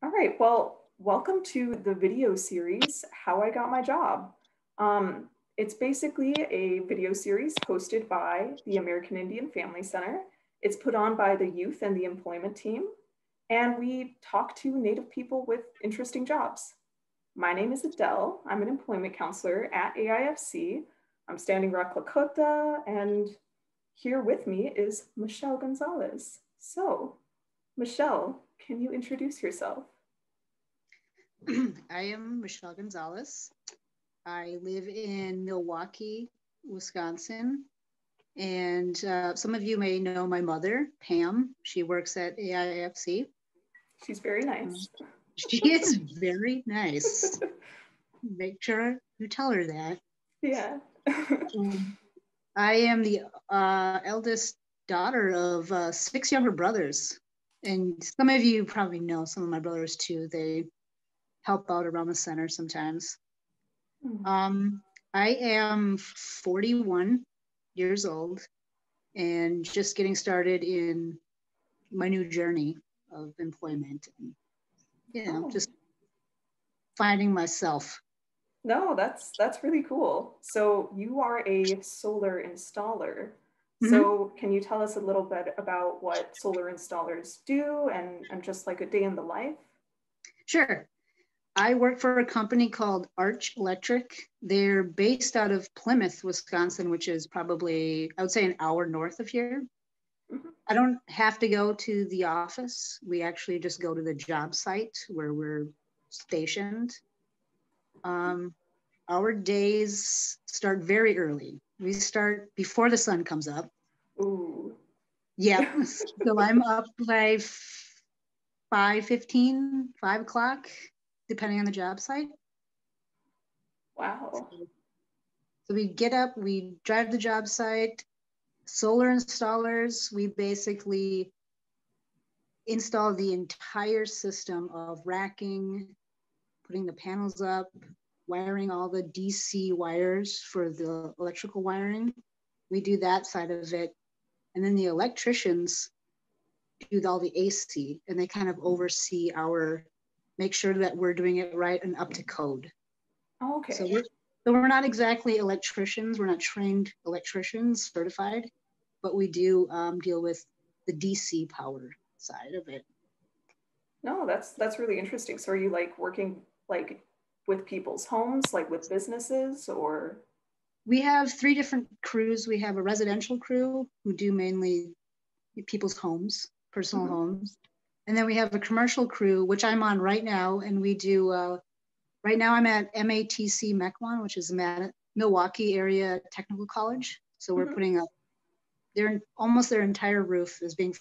All right, well, welcome to the video series, How I Got My Job. It's basically a video series hosted by the American Indian Family Center. It's put on by the youth and the employment team, and we talk to Native people with interesting jobs. My name is Adele. I'm an employment counselor at AIFC. I'm Standing Rock, Lakota, and here with me is Michelle Gonzalez. So, Michelle, can you introduce yourself? I am Michelle Gonzalez. I live in Milwaukee, Wisconsin. And some of you may know my mother, Pam. She works at AIFC. She's very nice. She is very nice. Make sure you tell her that. Yeah. I am the eldest daughter of 6 younger brothers. And some of you probably know some of my brothers too. They help out around the center sometimes. I am 41 years old and just getting started in my new journey of employment and just finding myself. No, that's really cool. So you are a solar installer. So can you tell us a little bit about what solar installers do and just like a day in the life? Sure. I work for a company called Arch Electric. They're based out of Plymouth, Wisconsin, which is probably, I would say, an hour north of here. I don't have to go to the office. We actually just go to the job site where we're stationed. Our days start very early. We start before the sun comes up. Ooh. Yeah. So I'm up by 5:15, 5 o'clock, depending on the job site. Wow. So we get up, we drive the job site. Solar installers, we basically install the entire system of racking, putting the panels up, wiring all the DC wires for the electrical wiring. We do that side of it. And then the electricians do all the AC, and they kind of oversee make sure that we're doing it right and up to code. Okay. So we're not exactly electricians. We're not trained electricians, certified, but we do deal with the DC power side of it. No, that's really interesting. So are you like working like with people's homes, like with businesses, or? We have 3 different crews. We have a residential crew who do mainly people's homes, personal homes. And then we have a commercial crew, which I'm on right now. And we do, right now I'm at MATC Mequon, which is Milwaukee Area Technical College. So we're putting up, almost their entire roof is being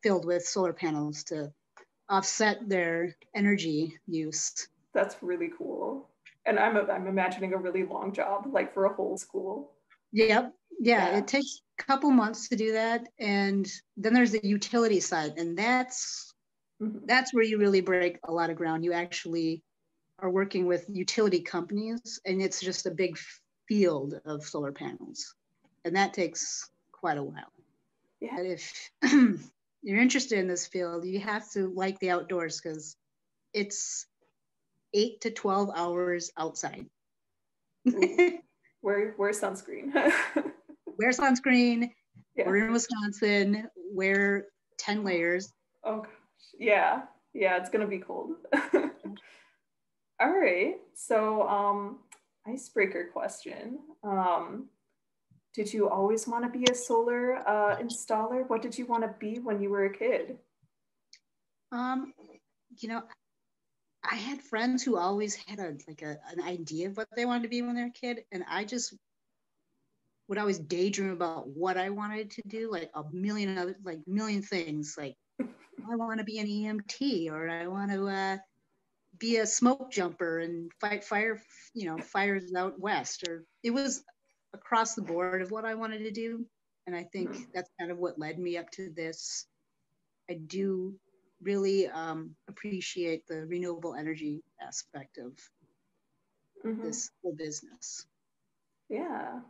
filled with solar panels to offset their energy use. That's really cool. And I'm imagining a really long job, like for a whole school. Yep. Yeah, it takes a couple months to do that. And then there's the utility side. And that's where you really break a lot of ground. You actually are working with utility companies, and it's just a big field of solar panels. And that takes quite a while. Yeah. But if you're interested in this field, you have to like the outdoors, because it's 8 to 12 hours outside. Wear sunscreen. Wear sunscreen. Yeah. We're in Wisconsin. Wear 10 layers. Oh gosh. Yeah. Yeah, it's gonna be cold. All right. So icebreaker question. Did you always want to be a solar installer? What did you want to be when you were a kid? You know, I had friends who always had an idea of what they wanted to be when they were a kid, and I just would always daydream about what I wanted to do, like a million things. Like, I want to be an EMT, or I want to be a smoke jumper and fight fires out west. Or it was across the board of what I wanted to do, and I think that's kind of what led me up to this. I do really appreciate the renewable energy aspect of this whole business. Yeah.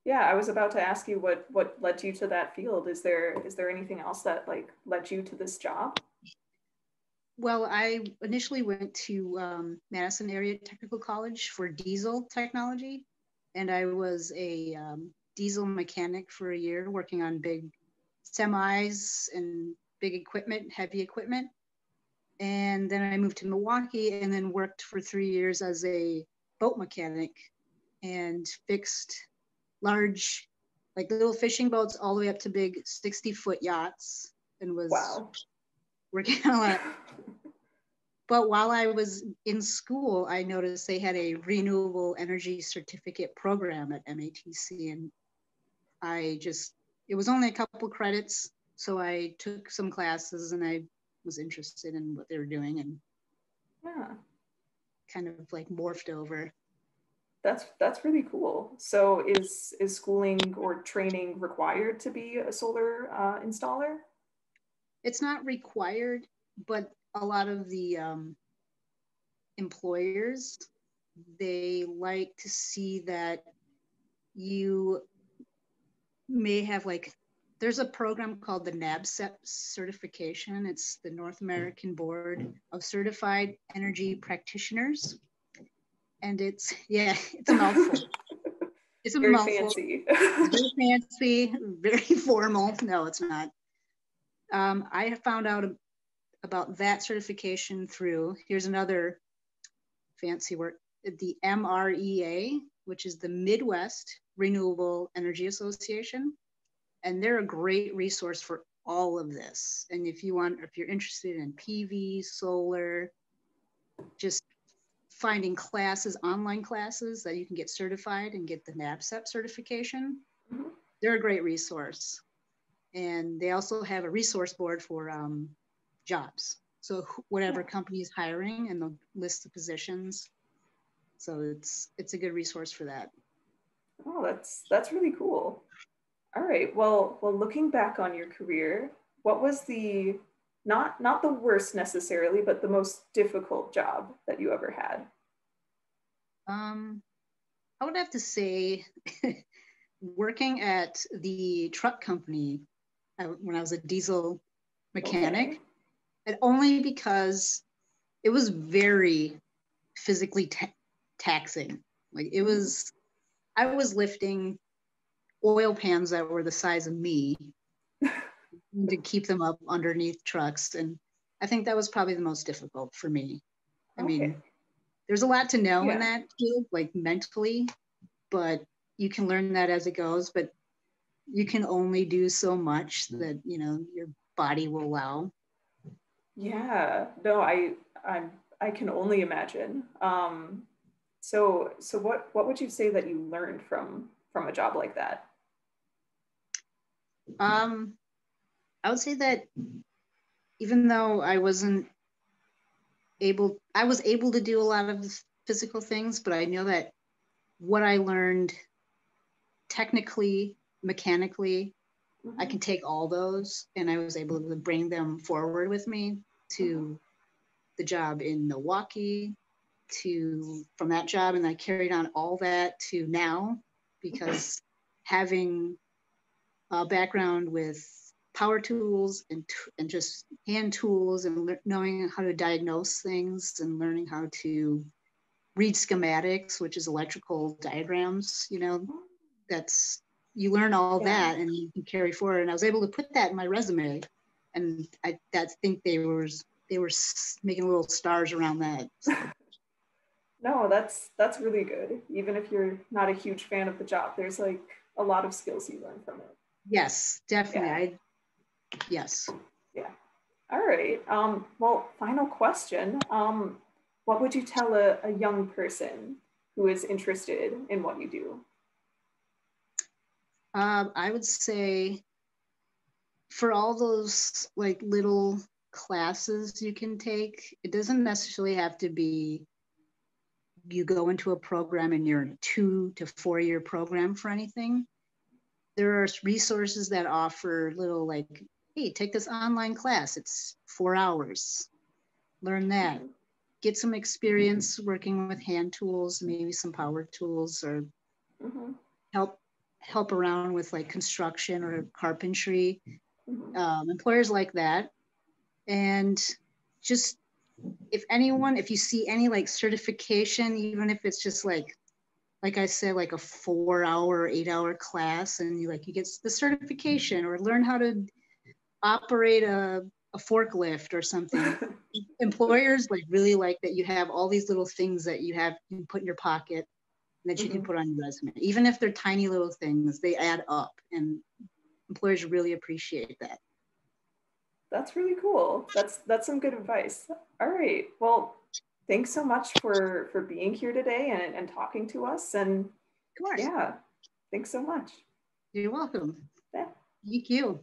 Yeah, I was about to ask you what led you to that field. Is there anything else that like led you to this job? Well, I initially went to Madison Area Technical College for diesel technology, and I was a diesel mechanic for a year, working on big semis and big equipment, heavy equipment. And then I moved to Milwaukee and then worked for 3 years as a boat mechanic and fixed large, like little fishing boats all the way up to big 60-foot yachts, and was Wow. working on a lot. But while I was in school, I noticed they had a renewable energy certificate program at MATC. And it was only a couple credits. So I took some classes and I was interested in what they were doing and Yeah. kind of like morphed over. That's really cool. So is schooling or training required to be a solar installer? It's not required, but a lot of the employers, they like to see that you may have there's a program called the NABCEP certification. It's the North American Board of Certified Energy Practitioners. And it's a mouthful. It's a Very mouthful. fancy. Very fancy, very formal. No, it's not. I have found out about that certification through, here's another fancy word, the MREA, which is the Midwest Renewable Energy Association. And they're a great resource for all of this. And if you're interested in PV, solar, just finding classes, online classes that you can get certified and get the NABCEP certification, Mhm. they're a great resource. And they also have a resource board for jobs. So whatever company is hiring, and they'll list the positions. So it's a good resource for that. Oh, that's really cool. All right. Well, looking back on your career, what was the not the worst necessarily, but the most difficult job that you ever had? I would have to say working at the truck company when I was a diesel mechanic, Okay. and only because it was very physically taxing. Like I was lifting oil pans that were the size of me to keep them up underneath trucks. And I think that was probably the most difficult for me. I Okay. mean, there's a lot to know in Yeah. that field, like mentally, but you can learn that as it goes. But you can only do so much that, your body will allow. Yeah. No, I can only imagine. So what would you say that you learned from a job like that? I would say that even though I was able to do a lot of physical things, but I know that what I learned technically, mechanically, I can take all those, and I was able to bring them forward with me to the job in Milwaukee, from that job, and I carried on all that to now, because having a background with power tools and just hand tools and knowing how to diagnose things and learning how to read schematics, which is electrical diagrams, that's, you learn all that and you can carry forward. And I was able to put that in my resume, and I think they were making little stars around that. So. No, that's really good. Even if you're not a huge fan of the job, there's like a lot of skills you learn from it. Yes, definitely. Yeah. Yes. Yeah. All right. Well, final question. What would you tell a young person who is interested in what you do? I would say for all those like little classes you can take, it doesn't necessarily have to be you go into a program and you're in a 2 to 4 year program for anything. There are resources that offer little like, hey, take this online class. It's 4 hours. Learn that. Get some experience working with hand tools, maybe some power tools, or help around with like construction or carpentry. Employers like that. And just if you see any like certification, even if it's just like I said, like a 4-hour or 8-hour class, and you get the certification or learn how to operate a forklift or something. Employers like really like that you have all these little things that you can put in your pocket that you can put on your resume. Even if they're tiny little things, they add up, and employers really appreciate that. That's really cool. That's some good advice. All right. Well, thanks so much for being here today and talking to us. And of course. Yeah, thanks so much. You're welcome. Yeah. Thank you.